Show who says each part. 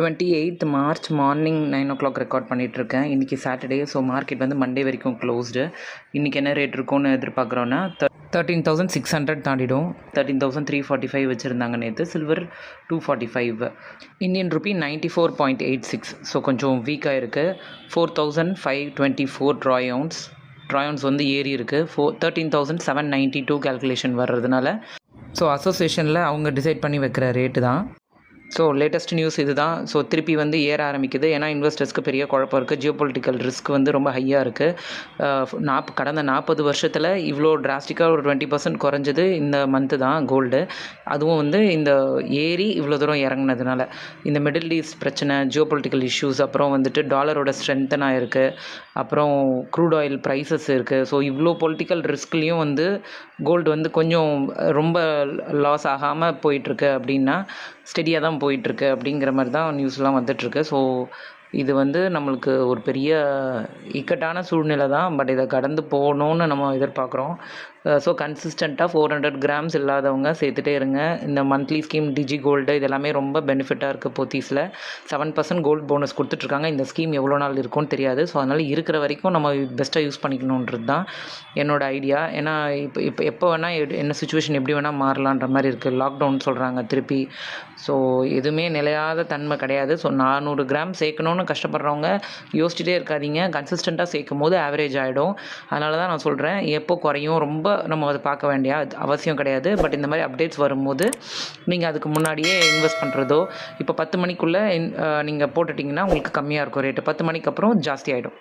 Speaker 1: 28th March morning 9 record பண்ணிகிட்ருக்கேன். இன்றைக்கி Saturday, so market வந்து மண்டே வரைக்கும் க்ளோஸ்டு. இன்றைக்கி என்ன ரேட் இருக்கும்னு எதிர்பார்க்குறோன்னா 13,600 தாண்டிடும். 13,345 வச்சுருந்தாங்க நேற்று. சில்வர் 245. Indian rupee 94.86. ஸோ கொஞ்சம் வீக்காக இருக்குது. 4,524 ட்ராய் வந்து ஏறி இருக்குது. 13,792 கேல்குலேஷன் வர்றதுனால ஸோ அசோசியேஷனில் அவங்க டிசைட் பண்ணி வைக்கிற ரேட்டு தான். ஸோ லேட்டஸ்ட் நியூஸ் இது தான். ஸோ திருப்பி வந்து ஏற ஆரம்பிக்குது. ஏன்னா இன்வெஸ்டர்ஸ்க்கு பெரிய குழப்பம் இருக்குது. ஜியோபொலிட்டிக்கல் ரிஸ்க் வந்து ரொம்ப ஹையாக இருக்குது. கடந்த 40 வருஷத்தில் இவ்வளோ டிராஸ்டிக்காக ஒரு 20% குறைஞ்சது இந்த மந்த்து தான் கோல்டு. அதுவும் வந்து இந்த ஏறி இவ்வளோ தூரம் இறங்குனதுனால இந்த மிடில் ஈஸ்ட் பிரச்சனை, ஜியோபொலிட்டிக்கல் இஷ்யூஸ், அப்புறம் வந்துட்டு டாலரோட ஸ்ட்ரென்த்தனாக இருக்குது, அப்புறம் க்ரூட் ஆயில் ப்ரைஸஸ் இருக்குது. ஸோ இவ்வளோ பொலிட்டிக்கல் ரிஸ்க்லேயும் வந்து கோல்டு வந்து கொஞ்சம் ரொம்ப லாஸ் ஆகாமல் போயிட்டுருக்கு அப்படின்னா ஸ்டெடியாக தான் போயிட்டுருக்கு அப்படிங்கிற மாதிரி தான் நியூஸ்லாம் வந்துட்டுருக்கு. ஸோ இது வந்து நம்மளுக்கு ஒரு பெரிய இக்கட்டான சூழ்நிலை தான். பட் இதை கடந்து போகணுன்னு நம்ம எதிர்பார்க்குறோம். ஸோ கன்சிஸ்டண்ட்டாக 400 கிராம்ஸ் இல்லாதவங்க சேர்த்துட்டே இருங்க. இந்த மந்த்லி ஸ்கீம் டிஜி கோல்டு இதெல்லாமே ரொம்ப பெனிஃபிட்டாக இருக்குது. போத்தீஸில் 7% கோல்டு போனஸ் கொடுத்துட்ருக்காங்க. இந்த ஸ்கீம் எவ்வளோ நாள் இருக்கும்னு தெரியாது. ஸோ அதனால் இருக்கிற வரைக்கும் நம்ம பெஸ்ட்டாக யூஸ் பண்ணிக்கணுன்றது தான் என்னோடய ஐடியா. ஏன்னா இப்போ எப்போ வேணால் என்ன சுச்சுவேஷன் எப்படி வேணால் மாறலான்ற மாதிரி இருக்குது. லாக்டவுன் சொல்கிறாங்க திருப்பி. ஸோ எதுவுமே நிலையாத தன்மை கிடையாது. ஸோ 400 கிராம் சேர்க்கணுன்னு கஷ்டப்படுறவங்க யோசிச்சுட்டே இருக்காதீங்க. கன்சிஸ்டண்ட்டாக சேர்க்கும் போது ஆவரேஜ் ஆகிடும். அதனால தான் நான் சொல்கிறேன், எப்போ குறையும் ரொம்ப நம்ம அதை பார்க்க வேண்டிய அவசியம் கிடையாது. பட் இந்த மாதிரி அப்டேட்ஸ் வரும்போது நீங்கள் அதுக்கு முன்னாடியே இன்வெஸ்ட் பண்ணுறதோ, இப்போ 10 மணிக்குள்ளே நீங்கள் போட்டுட்டிங்கன்னா உங்களுக்கு கம்மியாக இருக்கும் ரேட்டு. 10 மணிக்கு அப்புறம் ஜாஸ்தி ஆகிடும்.